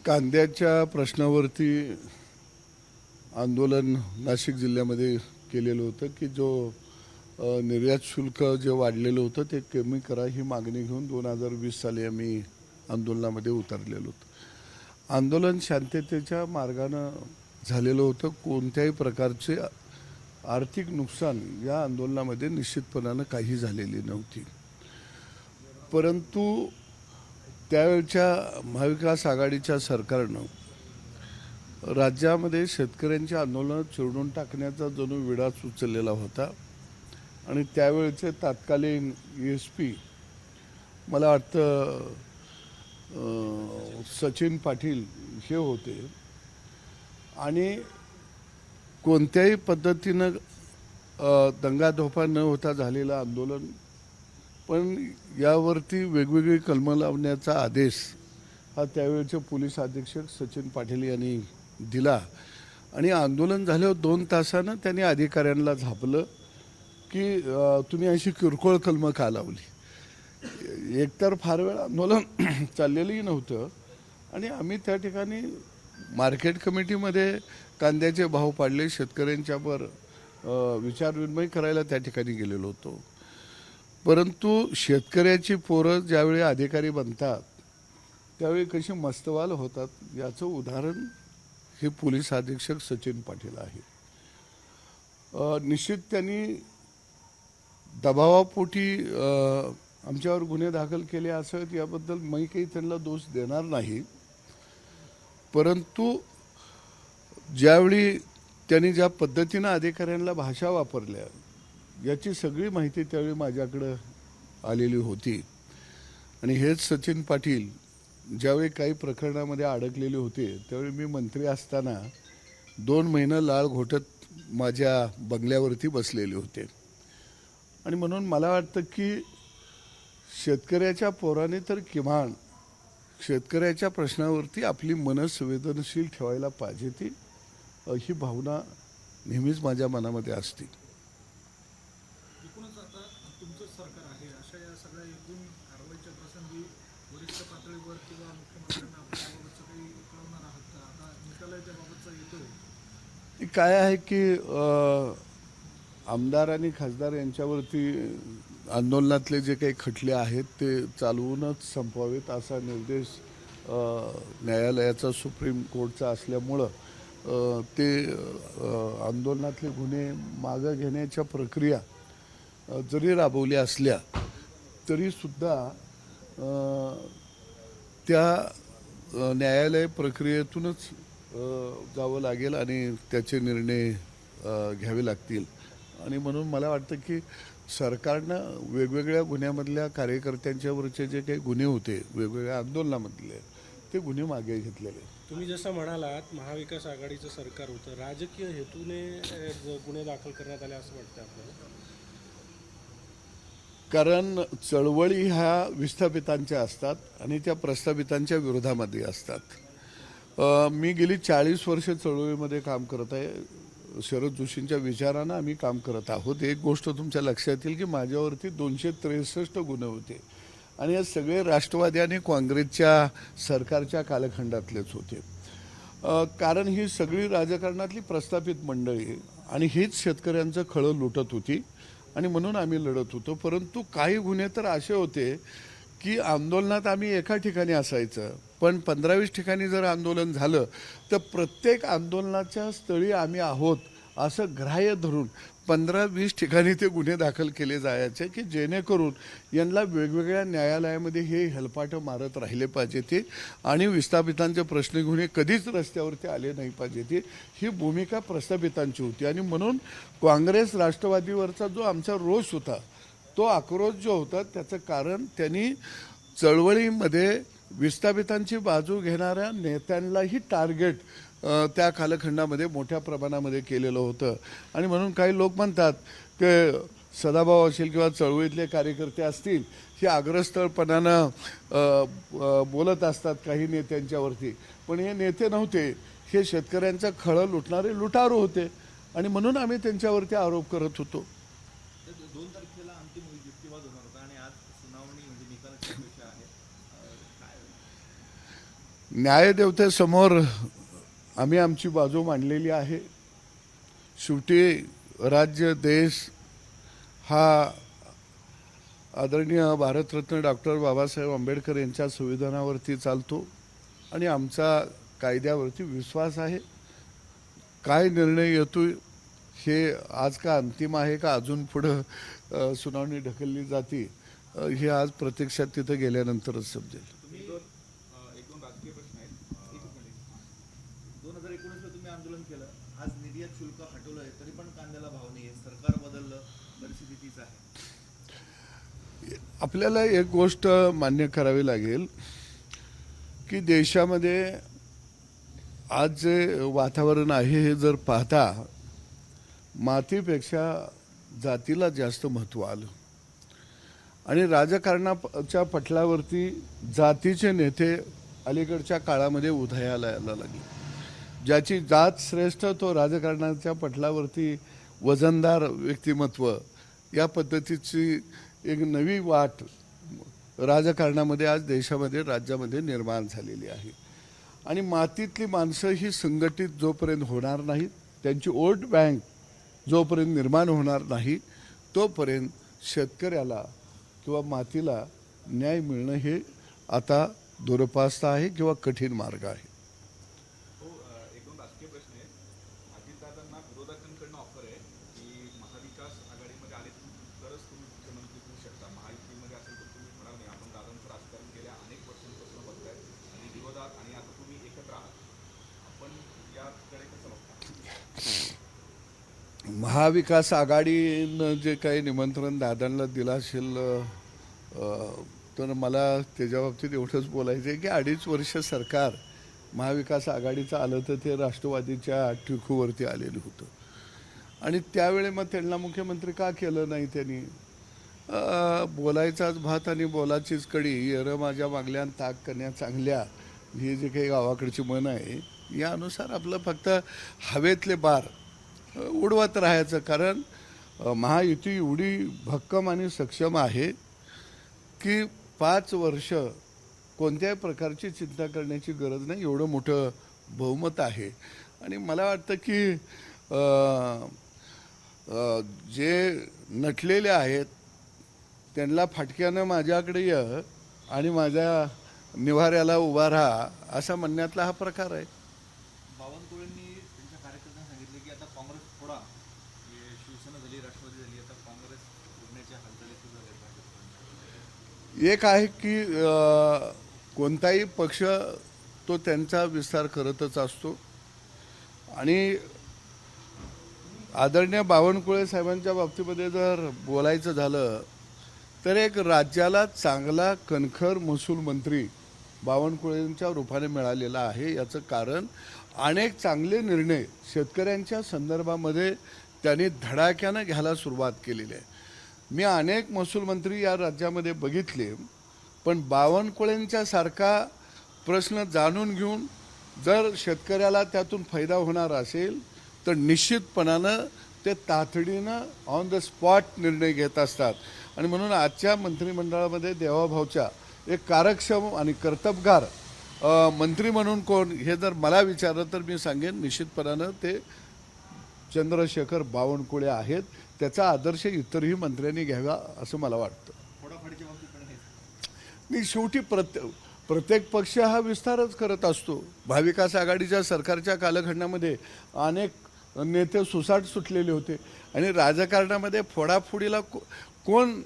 कांद्याच्या प्रश्नावरती आंदोलन नाशिक जिल्ह्यामध्ये केलेलं होतं की जो निर्यात शुल्क जे वाढलेलं होतं ते कमी करा ही मागणी घेऊन 2020 साली आम्ही आंदोलनामध्ये उतरलेलो होतो। आंदोलन शांततेच्या मार्गानं झालेलं होतं। कोणत्याही प्रकारचे आर्थिक नुकसान या आंदोलनामध्ये निश्चितपणानं काही झालेली नव्हती। परंतु त्यावेळच्या महाविकास आघाडीच्या सरकारनं राज्यामध्ये शेतकऱ्यांची आंदोलन चिरडून टाकण्याचा जणू विडाच उचललेला होता आणि त्यावेळचे तत्कालीन एसपी मला वाटतं सचिन पाटील हे होते आणि कोणत्याही पद्धतीनं दंगाधोफा न होता झालेलं आंदोलन, पण यावरती वेगवेगळी कलमं लावण्याचा आदेश हा त्यावेळचे पोलीस अधीक्षक सचिन पाटील यांनी दिला आणि आंदोलन झाल्यावर 2 तासानं त्यांनी अधिकाऱ्यांना झापलं की तुम्ही अशी किरकोळ कलमं का लावली। एकतर फार वेळ आंदोलन चाललेलंही नव्हतं आणि आम्ही त्या ठिकाणी मार्केट कमिटीमध्ये कांद्याचे भाव पाडले, शेतकऱ्यांच्यावर विचारविनिमय करायला त्या ठिकाणी गेलेलो होतो। परंतु शेतकऱ्याची पोरं ज्यावेळी अधिकारी बनतात त्यावेळी कशी मस्तवाल होतात याचं उदाहरण हे पोलीस अधीक्षक सचिन पाटील आहे। निश्चित त्यांनी दबावापोटी आमच्यावर गुन्हे दाखल केले असत याबद्दल मी काही त्यांना दोष देणार नाही, परंतु ज्यावेळी त्यांनी ज्या पद्धतीनं अधिकाऱ्यांना भाषा वापरल्या याची सगळी माहिती त्यावेळी माझ्याकडं आलेली होती आणि हेच सचिन पाटील ज्यावेळी काही प्रकरणामध्ये अडकलेले होते त्यावेळी मी मंत्री असताना 2 महिने लाळ घोटत माझ्या बंगल्यावरती बसलेले होते आणि म्हणून मला वाटतं की शेतकऱ्याच्या पोराने तर किमान शेतकऱ्याच्या प्रश्नावरती आपली मन संवेदनशील ठेवायला पाहिजे ती ही भावना नेहमीच माझ्या मनामध्ये असते। एकूणच आता तुमचं सरकार आहे अशा या सगळ्या एकूण कारवाईच्या प्रसंगी वरिष्ठ पातळीवर किंवा मुख्यमंत्र्यांना आपल्याबाबतचं काही कळवणार आहात का? आता निकाल त्याबाबतचा येतोय काय आहे की आमदार आणि खासदार यांच्यावरती आंदोलनातले जे काही खटले आहेत ते चालवूनच संपवावेत असा निर्देश न्यायालयाचा सुप्रीम कोर्टचा असल्यामुळं ते आंदोलनातले गुन्हे मागं घेण्याच्या प्रक्रिया जरी राबवल्या असल्या तरीसुद्धा त्या न्यायालय प्रक्रियेतूनच जावं लागेल आणि त्याचे निर्णय घ्यावे लागतील आणि म्हणून मला वाटतं की सरकारनं वेगवेगळ्या गुन्ह्यामधल्या कार्यकर्त्यांच्यावरचे जे काही गुन्हे होते वेगवेगळ्या आंदोलनामधले ते गुन्हे मागे घेतलेले। तुम्ही जसं म्हणालात महाविकास आघाडीचं सरकार होतं, राजकीय हेतूने गुन्हे दाखल करण्यात आले असं वाटतं आपल्याला? कारण चळवळी ह्या विस्थापितांच्या असतात आणि त्या प्रस्थापितांच्या विरोधामध्ये असतात। मी गेली 40 वर्ष चळवळीमध्ये काम करत आहे। शरद जोशींच्या विचारानं आम्ही काम करत आहोत। एक गोष्ट तुमच्या लक्षात येईल की माझ्यावरती 263 गुन्हे होते आणि हे सगळे राष्ट्रवादी आणि काँग्रेसच्या सरकारच्या कालखंडातलेच होते। कारण ही सगळी राजकारणातली प्रस्थापित मंडळी आणि हीच शेतकऱ्यांचं खळं लुटत होती आणि म्हणून आम्ही लढत होतो। परंतु काही गुन्हे तर असे होते की आंदोलनात आम्ही एका ठिकाणी असायचं, पण 15-20 ठिकाणी जर आंदोलन झालं तर प्रत्येक आंदोलनाच्या स्थळी आम्ही आहोत असं ग्राह्य धरून 15-20 ठिकाणी ते गुन्हे दाखल केले जायचे की जेणेकरून यांना वेगवेगळ्या न्यायालयामध्ये हे हेलपाटं मारत राहिले पाहिजे ते आणि विस्थापितांचे प्रश्न घेऊन हे कधीच रस्त्यावरती आले नाही पाहिजे ते ही भूमिका प्रस्थापितांची होती आणि म्हणून काँग्रेस राष्ट्रवादीवरचा जो आमचा रोष होता तो आक्रोश जो होता त्याचं कारण त्यांनी चळवळीमध्ये विस्थापितांची बाजू घेणाऱ्या नेत्यांनाही टार्गेट त्या कालखंडामध्ये मोठ्या प्रमाणामध्ये केलेलं होतं आणि म्हणून काही लोक म्हणतात की सदाभाऊ असेल किंवा चळवळीतले कार्यकर्ते असतील हे आग्रस्थळपणानं बोलत असतात काही नेत्यांच्यावरती, पण हे नेते नव्हते, हे शेतकऱ्यांचं खळं लुटणारे लुटारू होते आणि म्हणून आम्ही त्यांच्यावरती आरोप करत होतो। 2 तारखेला अंतिम युक्तिवाद होणार होता आणि आज सुनावणी म्हणजे निकालाची अपेक्षा आहे, काय न्यायदेवतेसमोर आम्ही आमची बाजू मांडलेली आहे. शेवटी राज्य देश हा आदरणीय भारतरत्न डॉक्टर बाबासाहेब आंबेडकर यांच्या संविधानावरती चालतो आणि आमचा कायद्यावरती विश्वास आहे. काय निर्णय येतोय हे आज का अंतिम आहे का अजून पुढं सुनावणी ढकलली जाते हे आज प्रत्यक्षात तिथं गेल्यानंतरच समजेल. तुम्ही एक दोन राजकीय प्रश्न आहेत. एक मिनिट. 2019 ला तुम्ही आंदोलन केलं, आज निर्यात शुल्क हटवलंय तरी पण कांद्याला भाव नाहीये, सरकार बदललं, परिस्थिती तीच आहे. आपल्याला एक गोष्ट मान्य करावी लागेल की देशामध्ये आज जे वातावरण आहे हे जर पाहता मातीपेक्षा जातीला जास्त महत्त्व आलं आणि राजकारणाच्या पटलावरती जातीचे नेते अलीकडच्या काळामध्ये उदयाला यायला लागले. ज्याची जात श्रेष्ठ तो राजकारणाच्या पटलावरती वजनदार व्यक्तिमत्व या पद्धतीची एक नवी वाट राजकारणामध्ये आज देशामध्ये राज्यामध्ये निर्माण झालेली आहे. आणि मातीतली माणसं ही संघटित जोपर्यंत होणार नाहीत, त्यांची वोट बँक जोपर्यंत निर्माण होणार नाही तोपर्यंत शेतकऱ्याला किंवा मातीला न्याय मिळणं हे आता दूरपास्त आहे किंवा कठीण मार्ग आहे. एक दोन राजकीय प्रश्न आहेत. अजितदादांना विरोधकांकडनं ऑफर आहे की महाविकास आघाडीमध्ये आले तरच तुम्ही मुख्यमंत्री होऊ शकता. महायुतीमध्ये असेल तर तुम्ही होणार नाही. आपण दादांचं राजकारण गेल्या अनेक वर्षांपासून बघताय आणि विरोधात आणि आता तुम्ही एकत्र आहात. आपण याकडे कसं बघता? महाविकास आघाडीनं जे काही निमंत्रण दादांना दिलं असेल तर मला त्याच्या बाबतीत एवढंच बोलायचं आहे की 2.5 वर्ष सरकार महाविकास आघाडीचं आलं तर ते राष्ट्रवादीच्या टिकूवरती आलेलं होतं आणि त्यावेळी मग त्यांना मुख्यमंत्री का केलं नाही त्यांनी. बोलायचाच भात आणि बोलाचीच कडी, येरं माझ्या मागल्या ताक कन्या चांगल्या, ही जे काही गावाकडची म्हण आहे यानुसार आपलं फक्त हवेतले बार उडवत राहायचं. कारण महायुती एवढी भक्कम आणि सक्षम आहे की 5 वर्ष कोणत्याही प्रकारची चिंता करण्याची गरज नाही, एवढं मोठं बहुमत आहे. आणि मला वाटतं की जे नटलेले आहेत त्यांना फाटक्यानं माझ्याकडे ये आणि माझ्या निवाऱ्याला उभा राहा असा म्हणण्यातला हा प्रकार आहे. बावनकुळेंनी त्यांच्या कार्यकर्त्यांना सांगितले की आता काँग्रेस फोडा, शिवसेना झाली, राष्ट्रवादी झाली, आता काँग्रेस फोडण्याच्या हालचाली सुरू झाल्या. एक आहे की कोणताही पक्ष तो त्यांचा विस्तार करतच असतो आणि आदरणीय बावनकुळे साहेबांच्या बाबतीमध्ये जर बोलायचं झालं तर एक राज्याला चांगला कणखर महसूल मंत्री बावनकुळेंच्या रूपाने मिळालेला आहे. याचं कारण अनेक चांगले निर्णय शेतकऱ्यांच्या संदर्भामध्ये त्यांनी धडाक्यानं घ्यायला सुरुवात केलेली आहे. मी अनेक महसूल मंत्री या राज्यामध्ये बघितले, पण बावनकुळेंच्या सारखा प्रश्न जाणून घेऊन जर शेतकऱ्याला त्यातून फायदा होणार असेल तर निश्चितपणानं ते तातडीनं ऑन द स्पॉट निर्णय घेत असतात. आणि म्हणून आजच्या मंत्रिमंडळामध्ये देवाभाऊच्या एक कार्यक्षम आणि कर्तबगार मंत्री म्हणून कोण हे जर मला विचारलं तर मी सांगेन निश्चितपणानं ते चंद्रशेखर बावनकुळे आहेत. त्याचा आदर्श इतरही मंत्र्यांनी घ्यावा असं मला वाटतं. फोडाफोडीच्या बाबतीत पण आहे. मी शेवटी प्रत्येक पक्ष हा विस्तारच करत असतो. महाविकास आघाडीच्या सरकारच्या कालखंडामध्ये अनेक नेते सुसाट सुटलेले होते आणि राजकारणामध्ये फोडाफोडीला कोण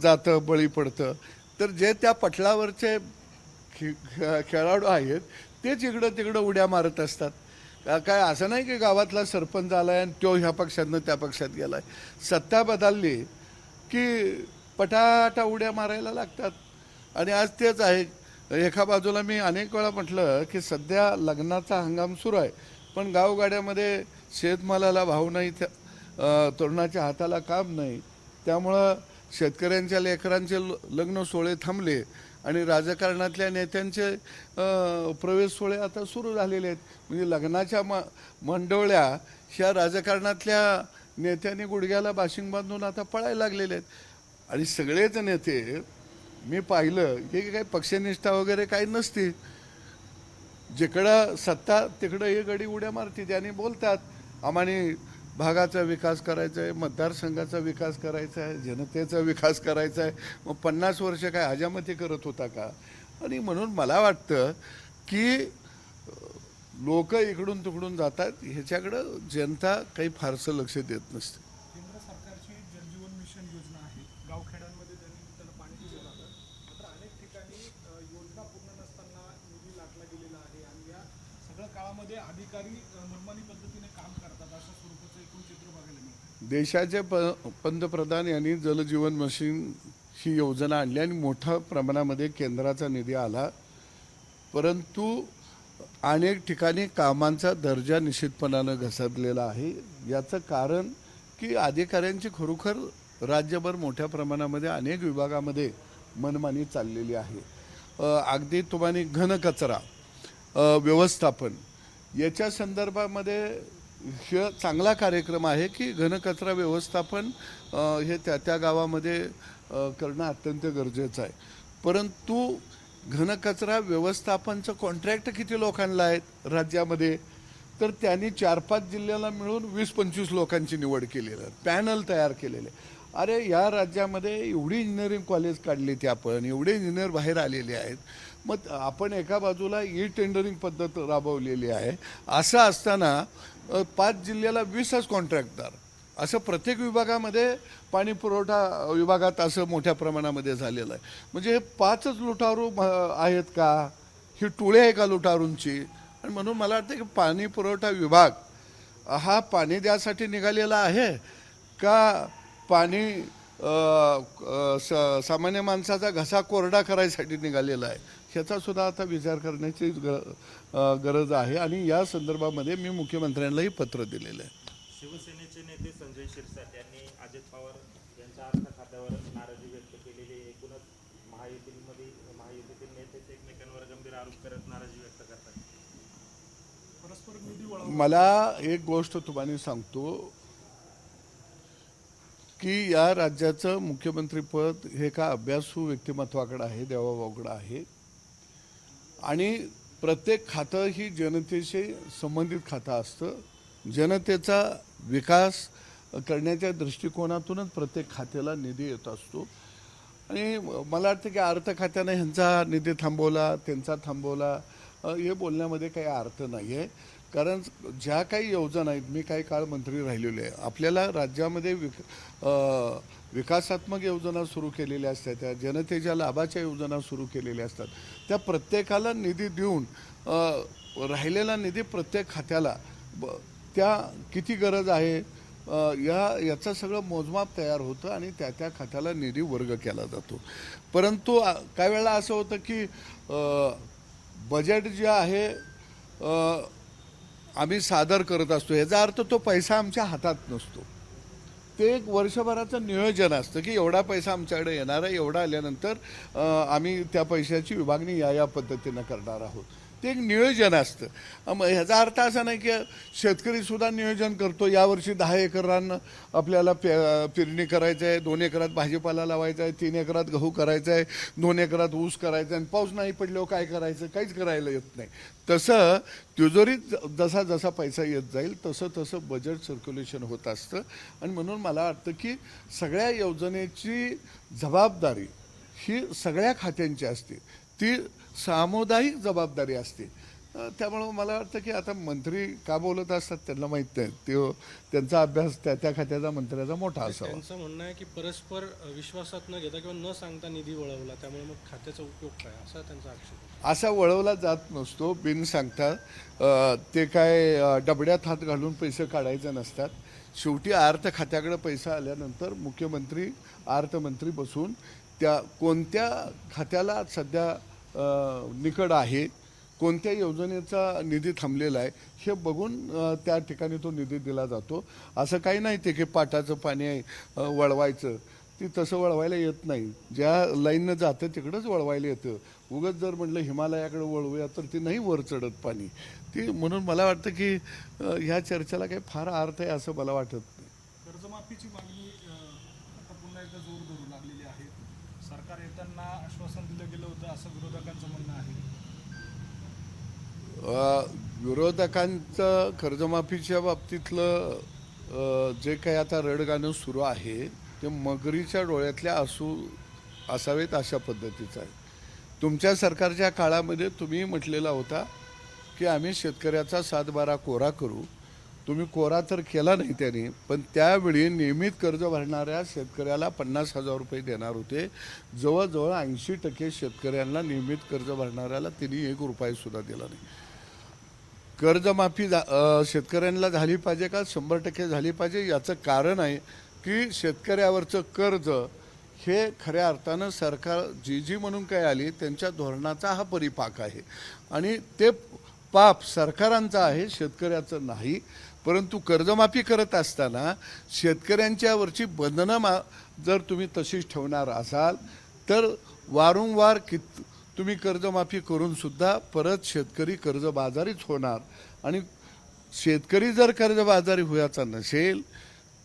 जातं, बळी पडतं तर जे त्या पटलावरचे खेळाडू आहेत तेच इकडं तिकडं उड्या मारत असतात. काय असं नाही की गावातला सरपंच आला आहे आणि तो ह्या पक्षातनं त्या पक्षात गेला आहे. सत्ता बदलली की पटाटा उड्या मारायला लागतात आणि आज तेच आहे. एका बाजूला मी अनेक वेळा म्हटलं की सध्या लग्नाचा हंगाम सुरू आहे, पण गावगाड्यामध्ये शेतमालाला भाव नाही, तरुणाच्या हाताला काम नाही, त्यामुळं शेतकऱ्यांच्या लेकरांचे लग्न सोहळे थांबले आणि राजकारणातल्या नेत्यांचे प्रवेश सोहळे आता सुरू झालेले आहेत. म्हणजे लग्नाच्या मंडवळ्या ह्या राजकारणातल्या नेत्यांनी गुडघ्याला बाशिंग बांधून आता पळायला लागलेले आहेत. आणि सगळेच नेते मी पाहिलं की काही पक्षनिष्ठा वगैरे काही नसते, जिकडं सत्ता तिकडं हे गडी उड्या मारते त्यांनी बोलतात आम्हाने भागाचा विकास करायचा आहे, मतदारसंघाचा विकास करायचा आहे, जनतेचा विकास करायचा आहे. मग 50 वर्ष काय हजामती करत होता का? आणि म्हणून मला वाटतं की लोक इकडून तिकडून जातात, ह्याच्याकडं जनता काही फारसं लक्ष देत नसते. केंद्र सरकारची जलजीवन मिशन योजना आहे. गावखेड्यांमध्ये त्याला पाणी दिलं जातं. मात्र अनेक ठिकाणी योजना पूर्ण नसताना निधी लाटला गेलेला आहे आणि या सगळ्या काळामध्ये अधिकारी मनमानी पद्धतीने काम करतात अशा स्वरूपाचं एकूण चित्र बघायला मिळतं. देशाचे पंतप्रधान यांनी जलजीवन मिशन ही योजना आणली आणि मोठ्या प्रमाणामध्ये केंद्राचा निधी आला, परंतु अनेक ठिकाणी कामांचा दर्जा निश्चितपणानं घसरलेला आहे. याचं कारण की अधिकाऱ्यांची खरोखर राज्यभर मोठ्या प्रमाणामध्ये अनेक विभागामध्ये मनमानी चाललेली आहे. अगदी तुम्हाला घनकचरा व्यवस्थापन याच्या संदर्भामध्ये हे चांगला कार्यक्रम आहे की घनकचरा व्यवस्थापन हे त्या गावामध्ये करणं अत्यंत गरजेचं आहे. परंतु घनकचरा व्यवस्थापनचं कॉन्ट्रॅक्ट किती लोकांना आहेत राज्यामध्ये? तर त्यांनी 4-5 जिल्ह्याला मिळून 20-25 लोकांची निवड केलेली आहे, पॅनल तयार केलेले. अरे या राज्यामध्ये एवढी इंजिनिअरिंग कॉलेज काढली ती आपण, एवढे इंजिनियर बाहेर आलेले आहेत, मग आपण एका बाजूला ई टेंडरिंग पद्धत राबवलेली आहे. असं असताना 5 जिल्ह्याला 20च कॉन्ट्रॅक्टदार, असं प्रत्येक विभागामध्ये पाणी पुरवठा विभागात असं मोठ्या प्रमाणामध्ये झालेलं आहे. म्हणजे हे 5च लुटारू आहेत का? ही टोळी आहे का लुटारूंची? आणि म्हणून मला वाटतं की पाणी पुरवठा विभाग हा पाणी द्यासाठी निघालेला आहे का पाणी सामान्य माणसाचा घसा कोरडा करायसाठी निघालेला आहे? ह्याचा सुद्धा आता विचार करण्याची गरज आहे. आणि या संदर्भामध्ये मी मुख्यमंत्र्यांनाही पत्र दिलेलं आहे. शिवसेनेचे नेते संजय शिरसाट यांनी अजित पवार यांच्या अर्थ खात्यावर नाराजी व्यक्त केलेली. एकूणच महायुतीतील नेतेच एकमेकांवर गंभीर आरोप करत नाराजी व्यक्त करतात. परस्पर निधी वळवा. मला एक गोष्ट तुम्हाला सांगतो की या राज्याचं मुख्यमंत्रीपद हे का अभ्यासू व्यक्तिमत्वाकडे आहे, देवाभाऊकडे आहे. आणि प्रत्येक खातं ही जनतेशी संबंधित खातं असतं. जनतेचा विकास करण्याच्या दृष्टिकोनातूनच प्रत्येक खात्याला निधी येत असतो. आणि मला वाटतं की अर्थ खात्याने ह्यांचा निधी थांबवला, त्यांचा थांबवला, हे बोलण्यामध्ये काही अर्थ नाही आहे. कारण ज्या काही योजना आहेत, मी काही काळ मंत्री राहिलेलो आहे, आपल्याला राज्यामध्ये विकासात्मक योजना सुरू केलेल्या असतात, त्या जनतेच्या लाभाच्या योजना सुरू केलेल्या असतात. त्या प्रत्येकाला निधी देऊन राहिलेला निधी प्रत्येक खात्याला त्या किती गरज आहे याचं सगळं मोजमाप तयार होतं आणि त्या खात्याला निधी वर्ग केला जातो. परंतु काही वेळेला असं होतं की बजेट जे आहे आम्ही सादर करत असतो, याचा अर्थ तो पैसा आमच्या हातात नसतो. ते एक वर्षभराचं नियोजन असतं की एवढा पैसा आमच्याकडे येणार आहे, एवढा आल्यानंतर आम्ही त्या पैशाची विभागणी या पद्धतीनं करणार आहोत. ते एक नियोजन असतं. मग ह्याचा अर्थ असा नाही की शेतकरीसुद्धा नियोजन करतो, यावर्षी 10 एकर रान आपल्याला पेरणी करायचं आहे, 2 एकरात भाजीपाला लावायचा आहे, 3 एकरात गहू करायचा आहे, 2 एकरात ऊस करायचा आहे, आणि पाऊस नाही पडल्यावर काय करायचं? काहीच करायला येत नाही. तसं तिजोरीत जसा जसा पैसा येत जाईल तसं तसं बजेट सर्क्युलेशन होत असतं. आणि म्हणून मला वाटतं की सगळ्या योजनेची जबाबदारी ही सगळ्या खात्यांची असते, ती सामुदायिक जबाबदारी असते. त्यामुळं मला वाटतं की आता मंत्री का बोलत असतात त्यांना माहीत नाही, त्यांचा अभ्यास त्या खात्याचा मंत्र्याचा मोठा असावा. त्यांचं म्हणणं आहे की परस्पर विश्वासात न घेता किंवा न सांगता निधी वळवला, त्यामुळे मग खात्याचा उपयोग काय, असा त्यांचा आक्षेप. असा वळवला जात नसतो बिन सांगता. ते काय डबड्यात हात घालून पैसे काढायचे नसतात. शेवटी अर्थ खात्याकडे पैसा आल्यानंतर मुख्यमंत्री अर्थमंत्री बसून त्या कोणत्या खात्याला सध्या निकड आहे, कोणत्या योजनेचा निधी थांबलेला आहे हे बघून त्या ठिकाणी तो निधी दिला जातो. असं काही नाही ते की पाटाचं पाणी आहे वळवायचं, ती तसं वळवायला येत नाही. ज्या लाईननं जातं तिकडंच वळवायला येतं. उगाच जर म्हटलं हिमालयाकडे वळवूया तर ती नाही वर चढत पाणी ती. म्हणून मला वाटतं की ह्या चर्चेला काही फार अर्थ आहे असं मला वाटत नाही. कर्जमाफीची मागणी आता पुन्हा एकदा जोर धरू लागलेली आहे. सरकार येताना आश्वासन दिलं गेलं होतं असं विरोधकांचं म्हणणं आहे. विरोधकांचं कर्जमाफीच्या बाबतीतलं जे काही आता रडगाणं सुरू आहे ते मगरीच्या डोळ्यातल्या असावेत अशा पद्धतीचं आहे. तुमच्या सरकारच्या काळामध्ये तुम्ही म्हटलेला होता की आम्ही शेतकऱ्याचा 7-12 कोरा करू. तुम्ही कोरा तर केला नाही त्यांनी, पण त्यावेळी नियमित कर्ज भरणाऱ्या शेतकऱ्याला 50,000 रुपये देणार होते. जवळजवळ 80% शेतकऱ्यांना नियमित कर्ज भरणाऱ्याला त्यांनी 1 रुपयासुद्धा दिला नाही. कर्जमाफी शेतकऱ्यांना झाली पाहिजे का? 100% झाली पाहिजे. याचं कारण आहे की शेतकऱ्यावरचं कर्ज हे खऱ्या अर्थानं सरकार जी म्हणून काय आली त्यांच्या धोरणाचा हा परिपाक आहे आणि ते पाप सरकारांचा आहे, शेतकऱ्याचं नाही. परंतु कर्जमाफी करत असताना शेतकऱ्यांच्यावरची बंधनं जर तुम्ही तशीच ठेवणार असाल तर वारंवार तुम्ही कर्जमाफी करूनसुद्धा परत शेतकरी कर्जबाजारीच होणार. आणि शेतकरी जर कर्जबाजारी व्हायचा नसेल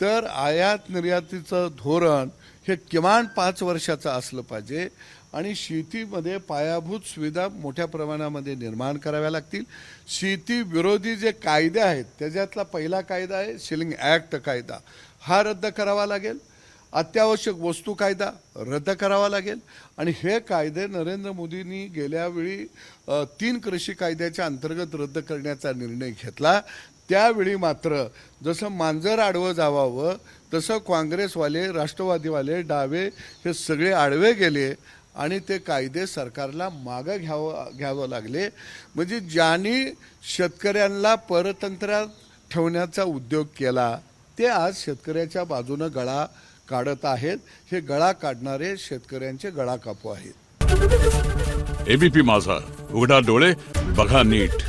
तर आयात निर्यातीचं धोरण हे किमान 5 वर्षाचं असलं पाहिजे आणि शेतीमध्ये पायाभूत सुविधा मोठ्या प्रमाणामध्ये निर्माण कराव्या लागतील. शेती विरोधी जे कायदे आहेत त्याच्यातला पहिला कायदा आहे सेलिंग ॲक्ट कायदा, हा रद्द करावा लागेल. अत्यावश्यक वस्तू कायदा रद्द करावा लागेल. आणि हे कायदे नरेंद्र मोदींनी गेल्यावेळी 3 कृषी कायद्याच्या अंतर्गत रद्द करण्याचा निर्णय घेतला. त्यावेळी मात्र जसं मांजर आडवं जावावं तसं काँग्रेसवाले, राष्ट्रवादीवाले, डावे हे सगळे आडवे गेले आणि ते कायदे सरकारला मागं घ्यावं लागले. म्हणजे ज्यांनी शेतकऱ्यांना परतंत्रात ठेवण्याचा उद्योग केला ते आज शेतकऱ्याच्या बाजूनं गळा काढत आहेत. हे गळा काढणारे शेतकऱ्यांचे गळा कापू आहेत. एबीपी माझा, उघडा डोळे बघा नीट.